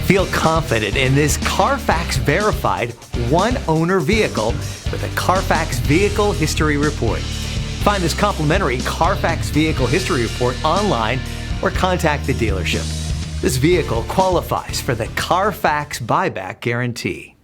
Feel confident in this Carfax verified one-owner vehicle with a Carfax Vehicle History Report. Find this complimentary Carfax Vehicle History Report online or contact the dealership. This vehicle qualifies for the Carfax Buyback Guarantee.